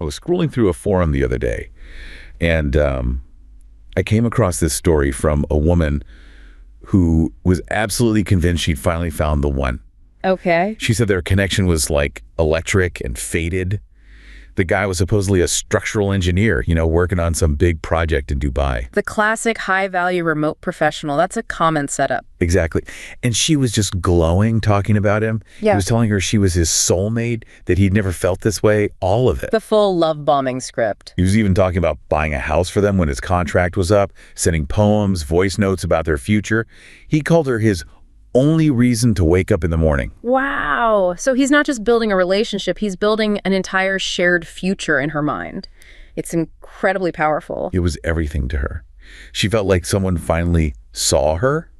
I was scrolling through a forum the other day, and I came across this story from a woman who was absolutely convinced she'd finally found the one. Okay. She said their connection was like electric and fated. The guy was supposedly a structural engineer, working on some big project in Dubai. The classic high-value remote professional. That's a common setup. Exactly. And she was just glowing, talking about him. Yeah. He was telling her she was his soulmate, that he'd never felt this way, all of it. The full love bombing script. He was even talking about buying a house for them when his contract was up, sending poems, voice notes about their future. He called her his only reason to wake up in the morning. Wow. So he's not just building a relationship, he's building an entire shared future in her mind. It's incredibly powerful. It was everything to her. She felt like someone finally saw her,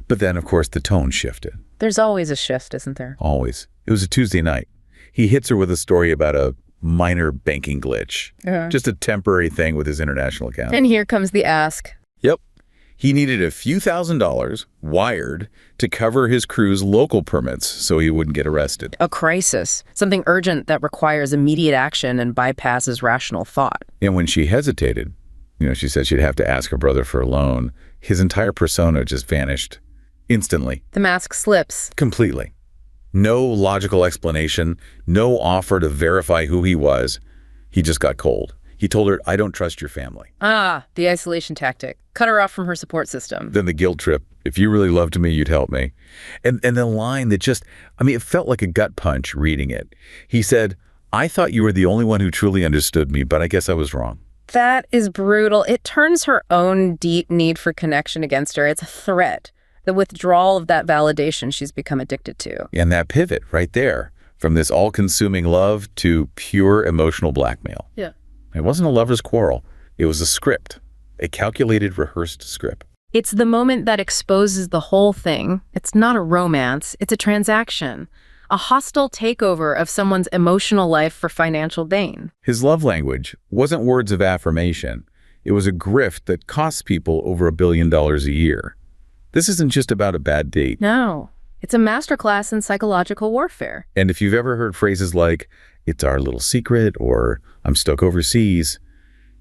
but then, of course, the tone shifted. There's always a shift, isn't there? Always. It was a Tuesday night. He hits her with a story about a minor banking glitch. Just a temporary thing with his international account. And here comes the ask. Yep. He needed a few $1,000s wired to cover his crew's local permits so he wouldn't get arrested. A crisis. Something urgent that requires immediate action and bypasses rational thought. And when she hesitated, she said she'd have to ask her brother for a loan, his entire persona just vanished instantly. The mask slips. Completely. No logical explanation, no offer to verify who he was. He just got cold. He told her, "I don't trust your family." Ah, the isolation tactic. Cut her off from her support system. Then the guilt trip. "If you really loved me, you'd help me." And the line that it felt like a gut punch reading it. He said, "I thought you were the only one who truly understood me, but I guess I was wrong." That is brutal. It turns her own deep need for connection against her. It's a threat. The withdrawal of that validation she's become addicted to. And that pivot right there, from this all-consuming love to pure emotional blackmail. Yeah. It wasn't a lover's quarrel. It was a script, a calculated, rehearsed script. It's the moment that exposes the whole thing. It's not a romance. It's a transaction. A hostile takeover of someone's emotional life for financial gain. His love language wasn't words of affirmation. It was a grift that costs people over $1 billion a year. This isn't just about a bad date. No. It's a masterclass in psychological warfare. And if you've ever heard phrases like, "It's our little secret," or "I'm stuck overseas,"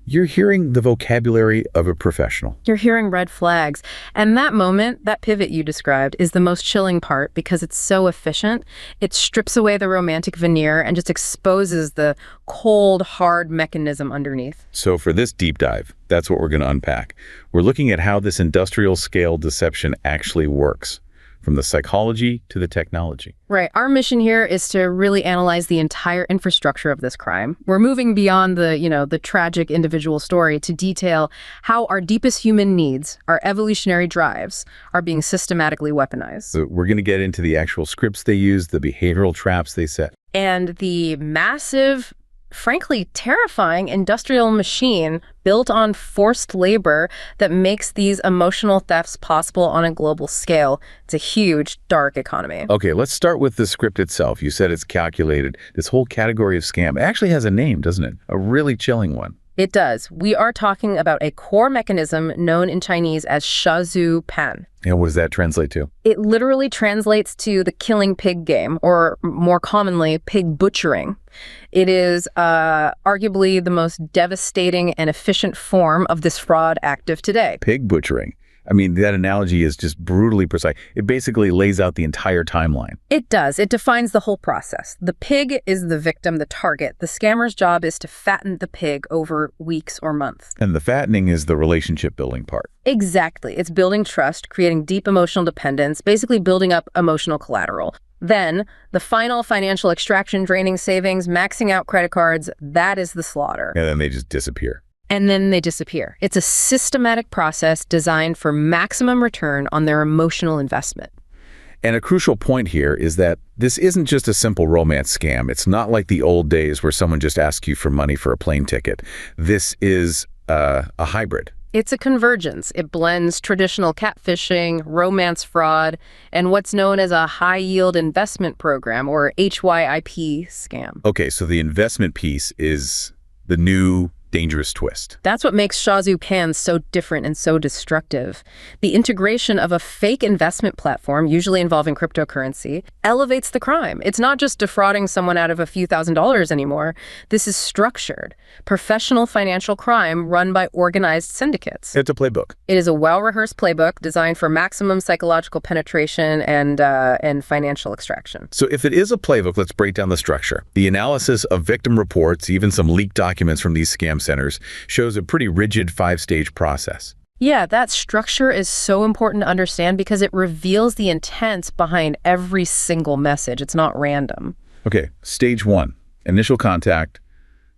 you're hearing the vocabulary of a professional. You're hearing red flags. And that moment, that pivot you described, is the most chilling part because it's so efficient. It strips away the romantic veneer and just exposes the cold, hard mechanism underneath. So for this deep dive, that's what we're going to unpack. We're looking at how this industrial scale deception actually works, from the psychology to the technology. Right. Our mission here is to really analyze the entire infrastructure of this crime. We're moving beyond the tragic individual story to detail how our deepest human needs, our evolutionary drives, are being systematically weaponized. So we're going to get into the actual scripts they use, the behavioral traps they set. And the massive, frankly terrifying industrial machine built on forced labor that makes these emotional thefts possible on a global scale. It's a huge, dark economy. Okay, let's start with the script itself. You said it's calculated. This whole category of scam actually has a name, doesn't it? A really chilling one. It does. We are talking about a core mechanism known in Chinese as shazhou pan. And what does that translate to? It literally translates to the killing pig game, or more commonly, pig butchering. It is arguably the most devastating and efficient form of this fraud active today. Pig butchering. That analogy is just brutally precise. It basically lays out the entire timeline. It does. It defines the whole process. The pig is the victim, the target. The scammer's job is to fatten the pig over weeks or months. And the fattening is the relationship building part. Exactly. It's building trust, creating deep emotional dependence, basically building up emotional collateral. Then, the final financial extraction, draining savings, maxing out credit cards, that is the slaughter. And then they just disappear. And then they disappear. It's a systematic process designed for maximum return on their emotional investment. And a crucial point here is that this isn't just a simple romance scam. It's not like the old days where someone just asks you for money for a plane ticket. This is a hybrid. It's a convergence. It blends traditional catfishing, romance fraud, and what's known as a high-yield investment program, or HYIP scam. Okay, so the investment piece is the new dangerous twist. That's what makes shazhou cans so different and so destructive. The integration of a fake investment platform, usually involving cryptocurrency, elevates the crime. It's not just defrauding someone out of a few $1,000s anymore. This is structured, professional financial crime run by organized syndicates. It's a playbook. It is a well-rehearsed playbook designed for maximum psychological penetration and financial extraction. So if it is a playbook, let's break down the structure. The analysis of victim reports, even some leaked documents from these scam centers, shows a pretty rigid 5-stage process. Yeah, that structure is so important to understand because it reveals the intent behind every single message. It's not random. Okay, stage 1, initial contact.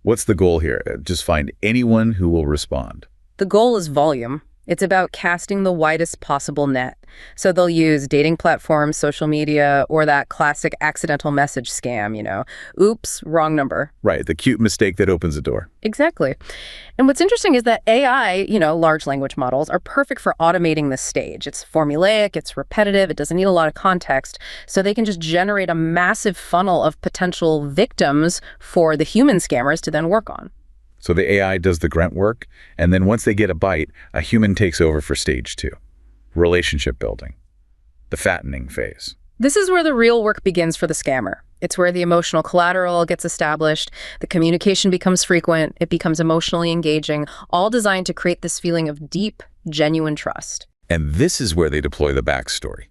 What's the goal here? Just find anyone who will respond. The goal is volume. It's about casting the widest possible net. So they'll use dating platforms, social media, or that classic accidental message scam, oops, wrong number. Right, the cute mistake that opens the door. Exactly. And what's interesting is that AI, large language models, are perfect for automating this stage. It's formulaic, it's repetitive, it doesn't need a lot of context, so they can just generate a massive funnel of potential victims for the human scammers to then work on. So the AI does the grunt work, and then once they get a bite, a human takes over for stage 2. Relationship building. The fattening phase. This is where the real work begins for the scammer. It's where the emotional collateral gets established, the communication becomes frequent, it becomes emotionally engaging, all designed to create this feeling of deep, genuine trust. And this is where they deploy the backstory.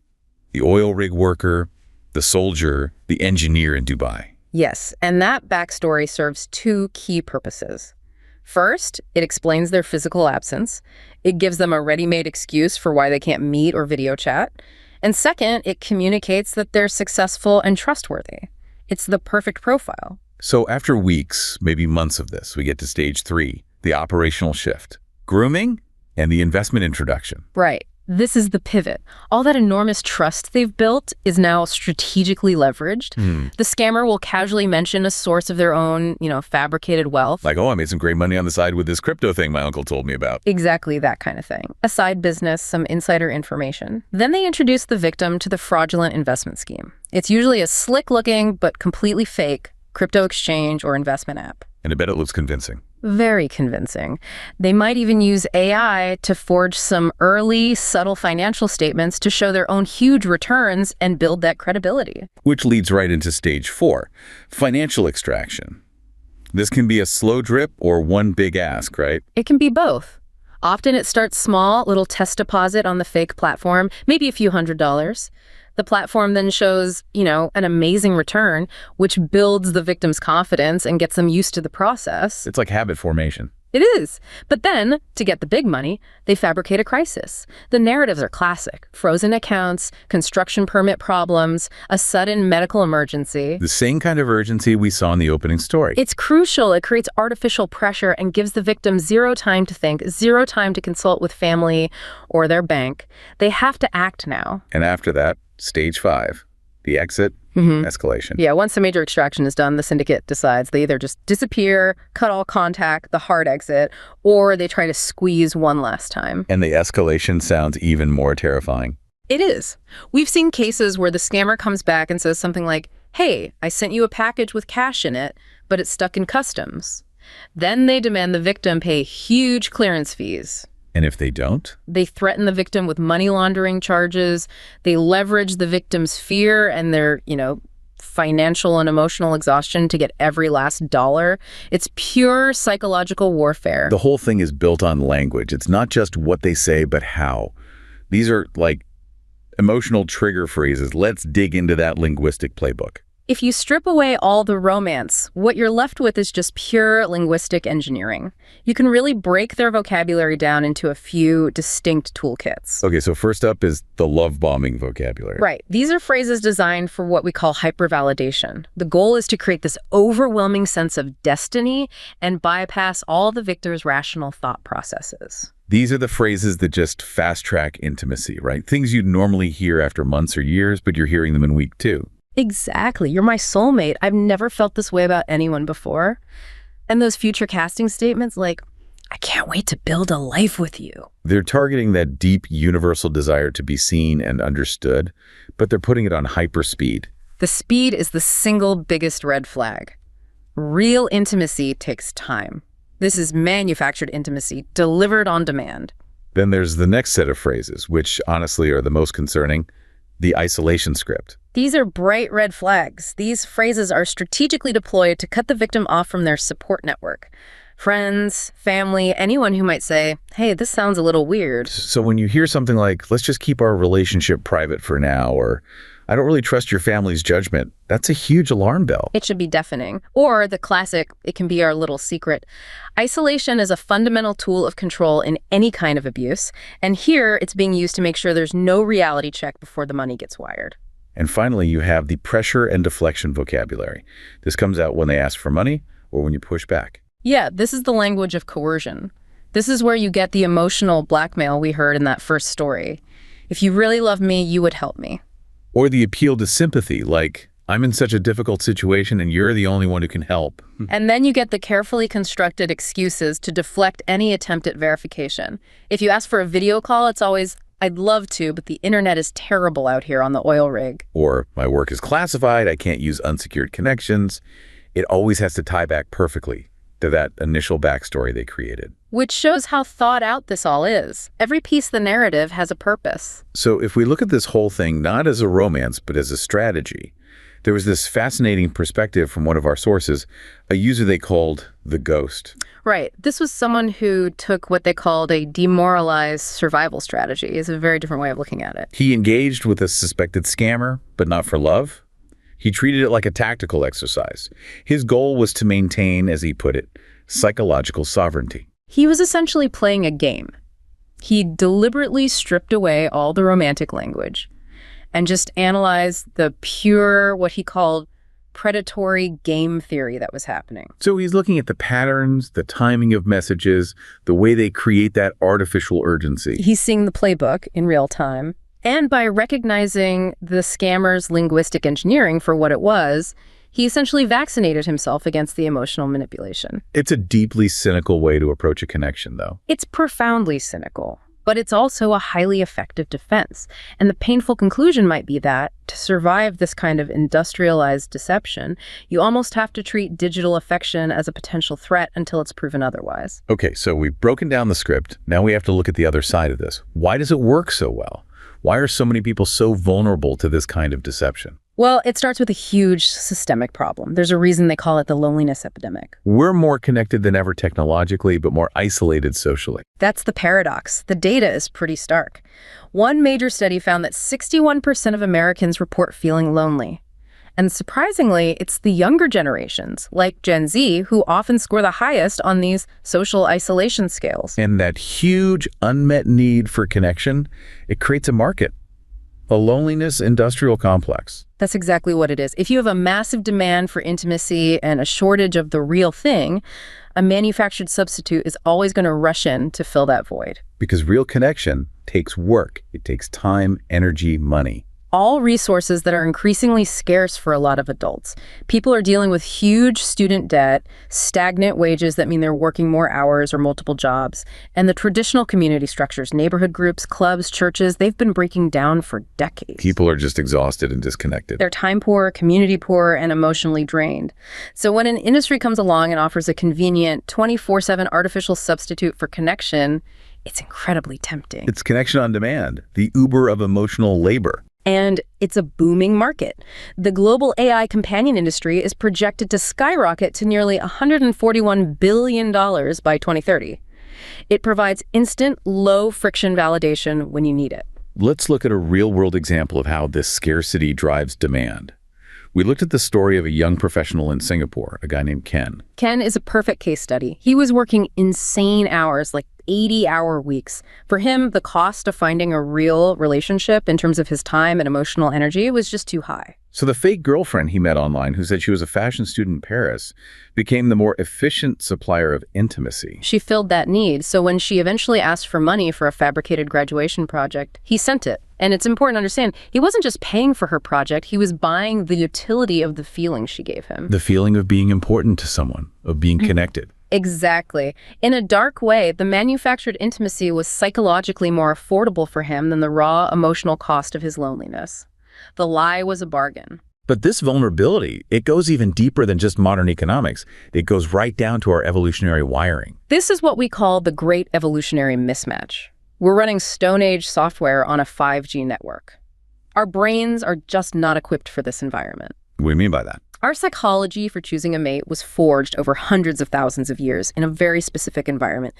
The oil rig worker, the soldier, the engineer in Dubai. Yes, and that backstory serves 2 key purposes. First, it explains their physical absence. It gives them a ready-made excuse for why they can't meet or video chat. And second, it communicates that they're successful and trustworthy. It's the perfect profile. So after weeks, maybe months of this, we get to stage 3, the operational shift. Grooming and the investment introduction. Right. This is the pivot. All that enormous trust they've built is now strategically leveraged. The scammer will casually mention a source of their own, fabricated wealth. Like, oh, I made some great money on the side with this crypto thing my uncle told me about. Exactly that kind of thing. A side business, some insider information. Then they introduce the victim to the fraudulent investment scheme. It's usually a slick-looking but completely fake crypto exchange or investment app. And I bet it looks convincing. Very convincing. They might even use AI to forge some early, subtle financial statements to show their own huge returns and build that credibility. Which leads right into stage 4, financial extraction. This can be a slow drip or one big ask, right? It can be both. Often it starts small, little test deposit on the fake platform, maybe a few $100s. The platform then shows, an amazing return, which builds the victim's confidence and gets them used to the process. It's like habit formation. It is. But then, to get the big money, they fabricate a crisis. The narratives are classic. Frozen accounts, construction permit problems, a sudden medical emergency. The same kind of urgency we saw in the opening story. It's crucial. It creates artificial pressure and gives the victim zero time to think, zero time to consult with family or their bank. They have to act now. And after that, stage 5, the exit, escalation. Yeah, once a major extraction is done, the syndicate decides they either just disappear, cut all contact, the hard exit, or they try to squeeze one last time. And the escalation sounds even more terrifying. It is. We've seen cases where the scammer comes back and says something like, hey, I sent you a package with cash in it, but it's stuck in customs. Then they demand the victim pay huge clearance fees. And if they don't? They threaten the victim with money laundering charges. They leverage the victim's fear and their, financial and emotional exhaustion to get every last dollar. It's pure psychological warfare. The whole thing is built on language. It's not just what they say, but how. These are like emotional trigger phrases. Let's dig into that linguistic playbook. If you strip away all the romance, what you're left with is just pure linguistic engineering. You can really break their vocabulary down into a few distinct toolkits. Okay, so first up is the love bombing vocabulary. Right. These are phrases designed for what we call hypervalidation. The goal is to create this overwhelming sense of destiny and bypass all the victor's rational thought processes. These are the phrases that just fast-track intimacy, right? Things you'd normally hear after months or years, but you're hearing them in week 2. Exactly. You're my soulmate. I've never felt this way about anyone before. And those future casting statements like, I can't wait to build a life with you. They're targeting that deep universal desire to be seen and understood, but they're putting it on hyperspeed. The speed is the single biggest red flag. Real intimacy takes time. This is manufactured intimacy, delivered on demand. Then there's the next set of phrases, which honestly are the most concerning, the isolation script. These are bright red flags. These phrases are strategically deployed to cut the victim off from their support network. Friends, family, anyone who might say, hey, this sounds a little weird. So when you hear something like, let's just keep our relationship private for now, or I don't really trust your family's judgment, that's a huge alarm bell. It should be deafening. Or the classic, it can be our little secret. Isolation is a fundamental tool of control in any kind of abuse, and here it's being used to make sure there's no reality check before the money gets wired. And finally, you have the pressure and deflection vocabulary. This comes out when they ask for money or when you push back. Yeah, this is the language of coercion. This is where you get the emotional blackmail we heard in that first story. If you really love me, you would help me. Or the appeal to sympathy, like, I'm in such a difficult situation and you're the only one who can help. And then you get the carefully constructed excuses to deflect any attempt at verification. If you ask for a video call, it's always, I'd love to, but the internet is terrible out here on the oil rig. Or, my work is classified, I can't use unsecured connections. It always has to tie back perfectly to that initial backstory they created. Which shows how thought out this all is. Every piece of the narrative has a purpose. So if we look at this whole thing not as a romance, but as a strategy, there was this fascinating perspective from one of our sources, a user they called the ghost. Right. This was someone who took what they called a demoralized survival strategy. It's a very different way of looking at it. He engaged with a suspected scammer, but not for love. He treated it like a tactical exercise. His goal was to maintain, as he put it, psychological sovereignty. He was essentially playing a game. He deliberately stripped away all the romantic language and just analyzed the pure, what he called, predatory game theory that was happening. So he's looking at the patterns, the timing of messages, the way they create that artificial urgency. He's seeing the playbook in real time. And by recognizing the scammer's linguistic engineering for what it was, he essentially vaccinated himself against the emotional manipulation. It's a deeply cynical way to approach a connection, though. It's profoundly cynical, but it's also a highly effective defense. And the painful conclusion might be that, to survive this kind of industrialized deception, you almost have to treat digital affection as a potential threat until it's proven otherwise. Okay, so we've broken down the script. Now we have to look at the other side of this. Why does it work so well? Why are so many people so vulnerable to this kind of deception? Well, it starts with a huge systemic problem. There's a reason they call it the loneliness epidemic. We're more connected than ever technologically, but more isolated socially. That's the paradox. The data is pretty stark. One major study found that 61% of Americans report feeling lonely. And surprisingly, it's the younger generations, like Gen Z, who often score the highest on these social isolation scales. And that huge unmet need for connection, it creates a market, a loneliness industrial complex. That's exactly what it is. If you have a massive demand for intimacy and a shortage of the real thing, a manufactured substitute is always going to rush in to fill that void. Because real connection takes work. It takes time, energy, money. All resources that are increasingly scarce for a lot of adults. People are dealing with huge student debt, stagnant wages that mean they're working more hours or multiple jobs, and the traditional community structures, neighborhood groups, clubs, churches, they've been breaking down for decades. People are just exhausted and disconnected. They're time poor, community poor, and emotionally drained. So when an industry comes along and offers a convenient 24/7 artificial substitute for connection, it's incredibly tempting. It's connection on demand, the Uber of emotional labor. And it's a booming market. The global AI companion industry is projected to skyrocket to nearly $141 billion by 2030. It provides instant, low-friction validation when you need it. Let's look at a real-world example of how this scarcity drives demand. We looked at the story of a young professional in Singapore, a guy named Ken. Ken is a perfect case study. He was working insane hours, like 80-hour weeks. For him, the cost of finding a real relationship in terms of his time and emotional energy was just too high. So the fake girlfriend he met online, who said she was a fashion student in Paris, became the more efficient supplier of intimacy. She filled that need, so when she eventually asked for money for a fabricated graduation project, he sent it. And it's important to understand, he wasn't just paying for her project, he was buying the utility of the feeling she gave him. The feeling of being important to someone, of being connected. Exactly. In a dark way, the manufactured intimacy was psychologically more affordable for him than the raw emotional cost of his loneliness. The lie was a bargain. But this vulnerability, it goes even deeper than just modern economics. It goes right down to our evolutionary wiring. This is what we call the Great Evolutionary Mismatch. We're running Stone Age software on a 5G network. Our brains are just not equipped for this environment. What do you mean by that? Our psychology for choosing a mate was forged over hundreds of thousands of years in a very specific environment.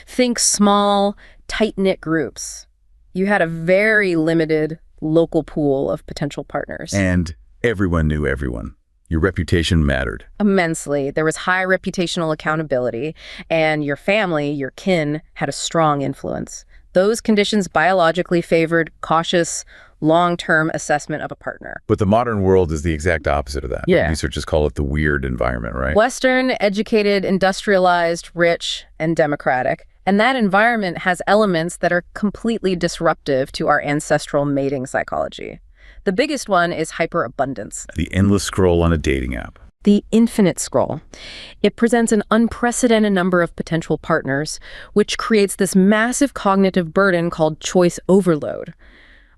Think small, tight-knit groups. You had a very limited local pool of potential partners. And everyone knew everyone. Your reputation mattered. Immensely. There was high reputational accountability, and your family, your kin, had a strong influence. Those conditions biologically favored cautious, long-term assessment of a partner. But the modern world is the exact opposite of that. Yeah. Researchers call it the weird environment, right? Western, educated, industrialized, rich, and democratic. And that environment has elements that are completely disruptive to our ancestral mating psychology. The biggest one is hyperabundance. The endless scroll on a dating app. The infinite scroll. It presents an unprecedented number of potential partners, which creates this massive cognitive burden called choice overload.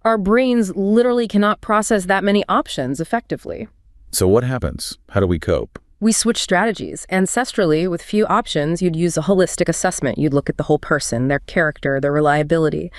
Our brains literally cannot process that many options effectively. So what happens? How do we cope? We switch strategies. Ancestrally, with few options, you'd use a holistic assessment. You'd look at the whole person, their character, their reliability.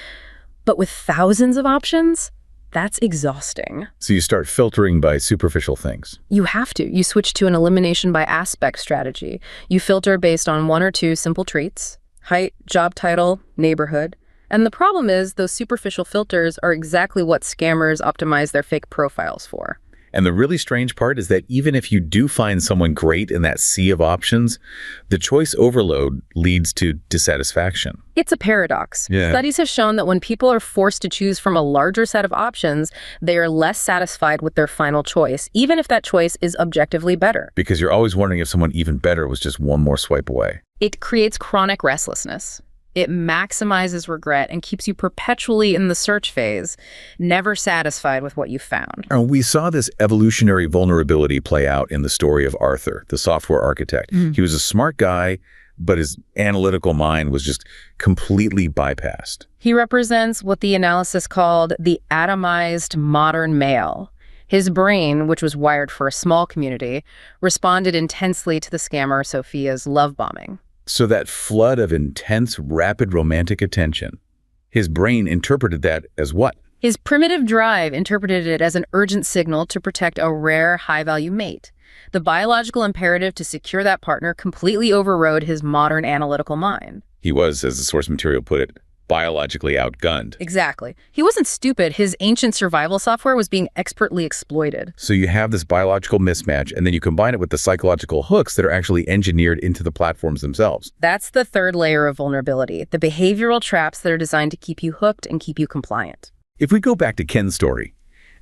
But with thousands of options, that's exhausting. So you start filtering by superficial things. You have to. You switch to an elimination by aspect strategy. You filter based on one or two simple traits: height, job title, neighborhood. And the problem is those superficial filters are exactly what scammers optimize their fake profiles for. And the really strange part is that even if you do find someone great in that sea of options, the choice overload leads to dissatisfaction. It's a paradox. Yeah. Studies have shown that when people are forced to choose from a larger set of options, they are less satisfied with their final choice, even if that choice is objectively better. Because you're always wondering if someone even better was just one more swipe away. It creates chronic restlessness. It maximizes regret and keeps you perpetually in the search phase, never satisfied with what you found. And we saw this evolutionary vulnerability play out in the story of Arthur, the software architect. He was a smart guy, but his analytical mind was just completely bypassed. He represents what the analysis called the atomized modern male. His brain, which was wired for a small community, responded intensely to the scammer Sophia's love bombing. So that flood of intense, rapid romantic attention, his brain interpreted that as what? His primitive drive interpreted it as an urgent signal to protect a rare, high-value mate. The biological imperative to secure that partner completely overrode his modern analytical mind. He was, as the source material put it, biologically outgunned. Exactly. He wasn't stupid. His ancient survival software was being expertly exploited. So you have this biological mismatch, and then you combine it with the psychological hooks that are actually engineered into the platforms themselves. That's the third layer of vulnerability, the behavioral traps that are designed to keep you hooked and keep you compliant. If we go back to Ken's story,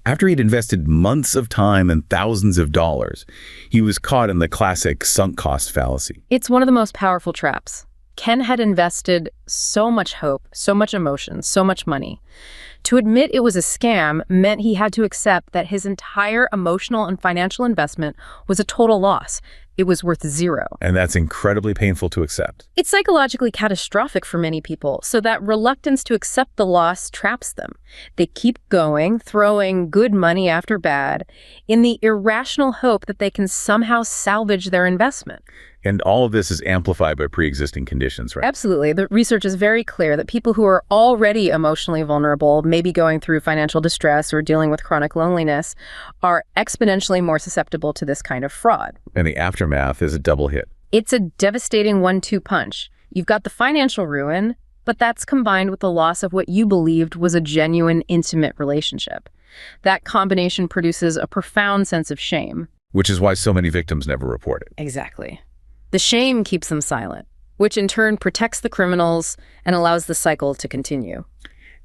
after he'd invested months of time and thousands of dollars, he was caught in the classic sunk cost fallacy. It's one of the most powerful traps. Ken had invested so much hope, so much emotion, so much money. To admit it was a scam meant he had to accept that his entire emotional and financial investment was a total loss. It was worth zero. And that's incredibly painful to accept. It's psychologically catastrophic for many people, so that reluctance to accept the loss traps them. They keep going, throwing good money after bad, in the irrational hope that they can somehow salvage their investment. And all of this is amplified by pre-existing conditions, right? Absolutely. The research is very clear that people who are already emotionally vulnerable, maybe going through financial distress or dealing with chronic loneliness, are exponentially more susceptible to this kind of fraud. And the aftermath is a double hit. It's a devastating 1-2 punch. You've got the financial ruin, but that's combined with the loss of what you believed was a genuine, intimate relationship. That combination produces a profound sense of shame. Which is why so many victims never report it. Exactly. The shame keeps them silent, which in turn protects the criminals and allows the cycle to continue.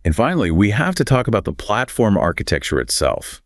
And finally, we have to talk about the platform architecture itself.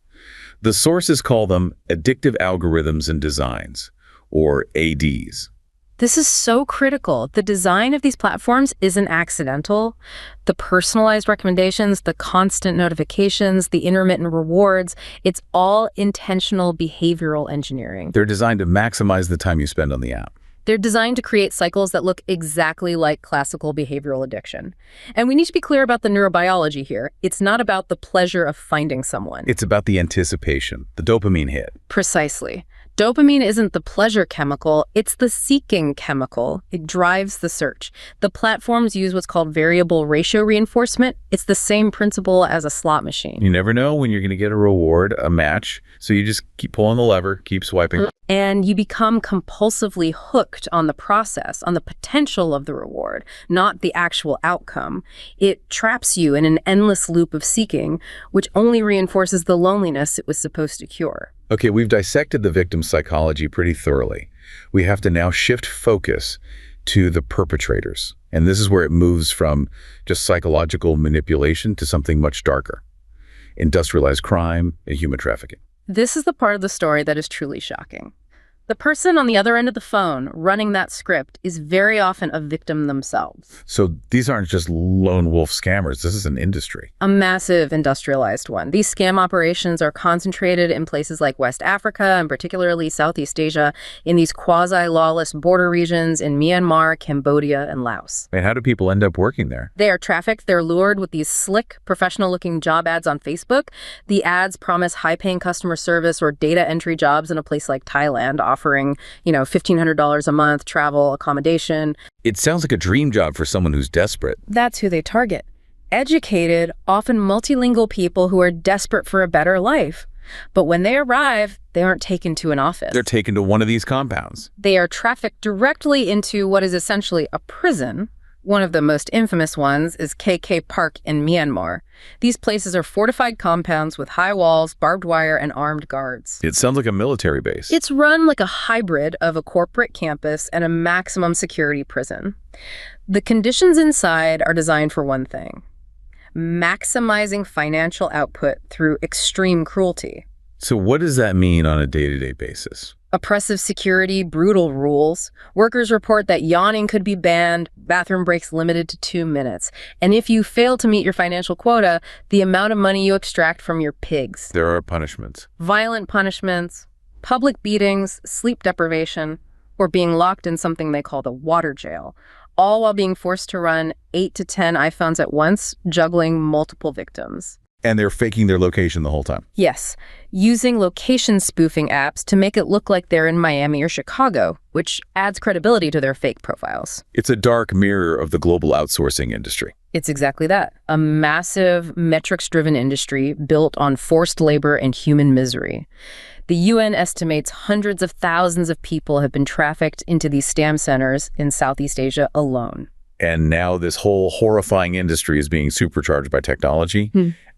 The sources call them addictive algorithms and designs, or ADs. This is so critical. The design of these platforms isn't accidental. The personalized recommendations, the constant notifications, the intermittent rewards, it's all intentional behavioral engineering. They're designed to maximize the time you spend on the app. They're designed to create cycles that look exactly like classical behavioral addiction. And we need to be clear about the neurobiology here. It's not about the pleasure of finding someone. It's about the anticipation, the dopamine hit. Precisely. Dopamine isn't the pleasure chemical, it's the seeking chemical. It drives the search. The platforms use what's called variable ratio reinforcement. It's the same principle as a slot machine. You never know when you're going to get a reward, a match, so you just keep pulling the lever, keep swiping. And you become compulsively hooked on the process, on the potential of the reward, not the actual outcome. It traps you in an endless loop of seeking, which only reinforces the loneliness it was supposed to cure. Okay, we've dissected the victim's psychology pretty thoroughly. We have to now shift focus to the perpetrators. And this is where it moves from just psychological manipulation to something much darker. Industrialized crime and human trafficking. This is the part of the story that is truly shocking. The person on the other end of the phone running that script is very often a victim themselves. So these aren't just lone wolf scammers. This is an industry. A massive industrialized one. These scam operations are concentrated in places like West Africa and particularly Southeast Asia, in these quasi-lawless border regions in Myanmar, Cambodia, and Laos. And how do people end up working there? They are trafficked. They're lured with these slick, professional-looking job ads on Facebook. The ads promise high-paying customer service or data entry jobs in a place like Thailand, offering, $1,500 a month, travel, accommodation. It sounds like a dream job for someone who's desperate. That's who they target. Educated, often multilingual people who are desperate for a better life. But when they arrive, they aren't taken to an office. They're taken to one of these compounds. They are trafficked directly into what is essentially a prison. One of the most infamous ones is KK Park in Myanmar. These places are fortified compounds with high walls, barbed wire, and armed guards. It sounds like a military base. It's run like a hybrid of a corporate campus and a maximum security prison. The conditions inside are designed for one thing: maximizing financial output through extreme cruelty. So what does that mean on a day-to-day basis? Oppressive security, brutal rules. Workers report that yawning could be banned, bathroom breaks limited to 2 minutes. And if you fail to meet your financial quota, the amount of money you extract from your pigs. There are punishments. Violent punishments, public beatings, sleep deprivation, or being locked in something they call the water jail, all while being forced to run 8 to 10 iPhones at once, juggling multiple victims. And they're faking their location the whole time. Yes, using location spoofing apps to make it look like they're in Miami or Chicago, which adds credibility to their fake profiles. It's a dark mirror of the global outsourcing industry. It's exactly that. A massive, metrics-driven industry built on forced labor and human misery. The UN estimates hundreds of thousands of people have been trafficked into these scam centers in Southeast Asia alone. And now this whole horrifying industry is being supercharged by technology.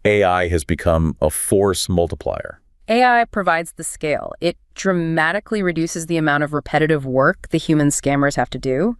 AI has become a force multiplier. AI provides the scale. It dramatically reduces the amount of repetitive work the human scammers have to do.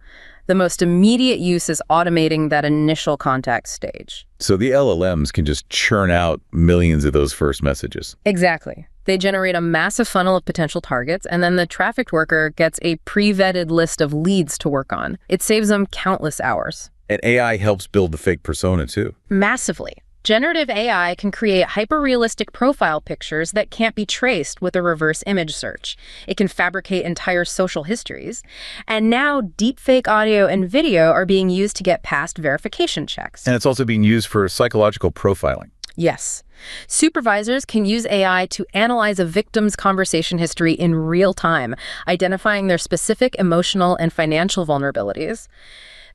The most immediate use is automating that initial contact stage. So the LLMs can just churn out millions of those first messages. Exactly. They generate a massive funnel of potential targets, and then the trafficked worker gets a pre-vetted list of leads to work on. It saves them countless hours. And AI helps build the fake persona too. Massively. Generative AI can create hyper-realistic profile pictures that can't be traced with a reverse image search. It can fabricate entire social histories. And now deepfake audio and video are being used to get past verification checks. And it's also being used for psychological profiling. Yes. Supervisors can use AI to analyze a victim's conversation history in real time, identifying their specific emotional and financial vulnerabilities.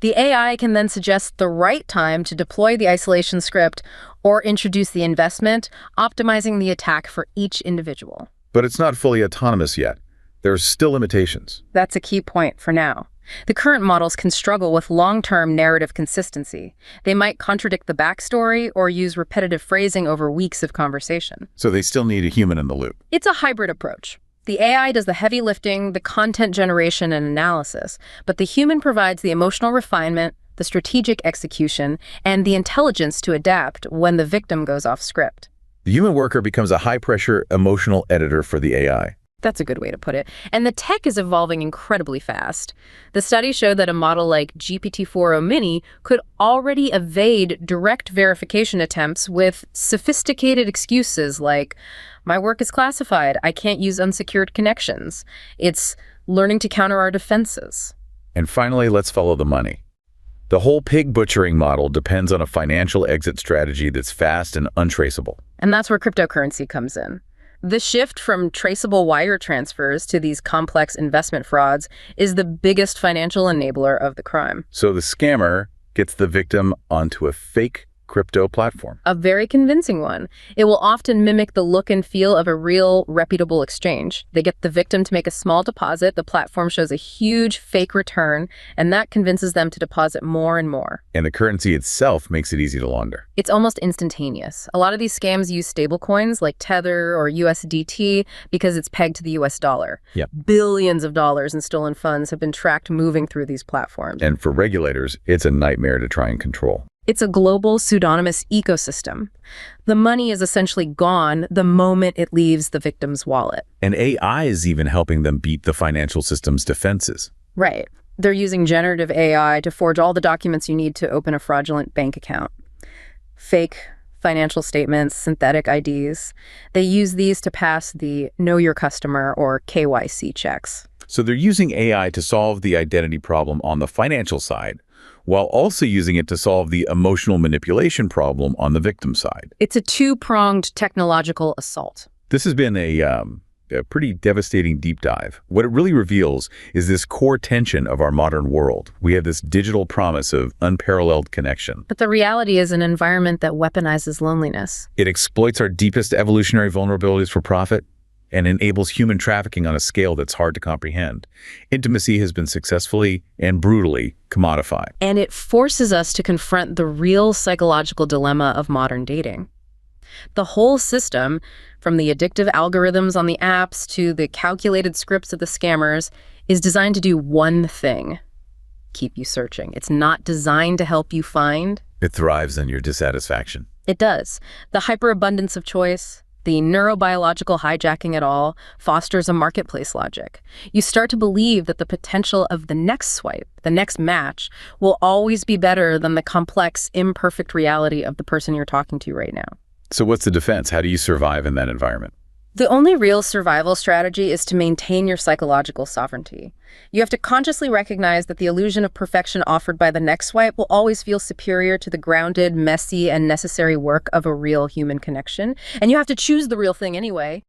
The AI can then suggest the right time to deploy the isolation script or introduce the investment, optimizing the attack for each individual. But it's not fully autonomous yet. There's still limitations. That's a key point for now. The current models can struggle with long-term narrative consistency. They might contradict the backstory or use repetitive phrasing over weeks of conversation. So they still need a human in the loop. It's a hybrid approach. The AI does the heavy lifting, the content generation and analysis, but the human provides the emotional refinement, the strategic execution, and the intelligence to adapt when the victim goes off script. The human worker becomes a high-pressure emotional editor for the AI. That's a good way to put it. And the tech is evolving incredibly fast. The study showed that a model like GPT-4o Mini could already evade direct verification attempts with sophisticated excuses like, "My work is classified, I can't use unsecured connections." It's learning to counter our defenses. And finally, let's follow the money. The whole pig butchering model depends on a financial exit strategy that's fast and untraceable. And that's where cryptocurrency comes in. The shift from traceable wire transfers to these complex investment frauds is the biggest financial enabler of the crime. So the scammer gets the victim onto a fake crypto platform. A very convincing one. It will often mimic the look and feel of a real, reputable exchange. They get the victim to make a small deposit, the platform shows a huge fake return, and that convinces them to deposit more and more. And the currency itself makes it easy to launder. It's almost instantaneous. A lot of these scams use stablecoins like Tether or USDT because it's pegged to the US dollar. Yep. Billions of dollars in stolen funds have been tracked moving through these platforms. And for regulators, it's a nightmare to try and control. It's a global pseudonymous ecosystem. The money is essentially gone the moment it leaves the victim's wallet. And AI is even helping them beat the financial system's defenses. Right. They're using generative AI to forge all the documents you need to open a fraudulent bank account. Fake financial statements, synthetic IDs. They use these to pass the Know Your Customer or KYC checks. So they're using AI to solve the identity problem on the financial side, while also using it to solve the emotional manipulation problem on the victim side. It's a two-pronged technological assault. This has been a pretty devastating deep dive. What it really reveals is this core tension of our modern world. We have this digital promise of unparalleled connection. But the reality is an environment that weaponizes loneliness. It exploits our deepest evolutionary vulnerabilities for profit and enables human trafficking on a scale that's hard to comprehend. Intimacy has been successfully and brutally commodified. And it forces us to confront the real psychological dilemma of modern dating. The whole system, from the addictive algorithms on the apps to the calculated scripts of the scammers, is designed to do one thing: keep you searching. It's not designed to help you find. It thrives on your dissatisfaction. It does. The hyperabundance of choice, the neurobiological hijacking it all, fosters a marketplace logic. You start to believe that the potential of the next swipe, the next match, will always be better than the complex, imperfect reality of the person you're talking to right now. So what's the defense? How do you survive in that environment? The only real survival strategy is to maintain your psychological sovereignty. You have to consciously recognize that the illusion of perfection offered by the next swipe will always feel superior to the grounded, messy, and necessary work of a real human connection. And you have to choose the real thing anyway.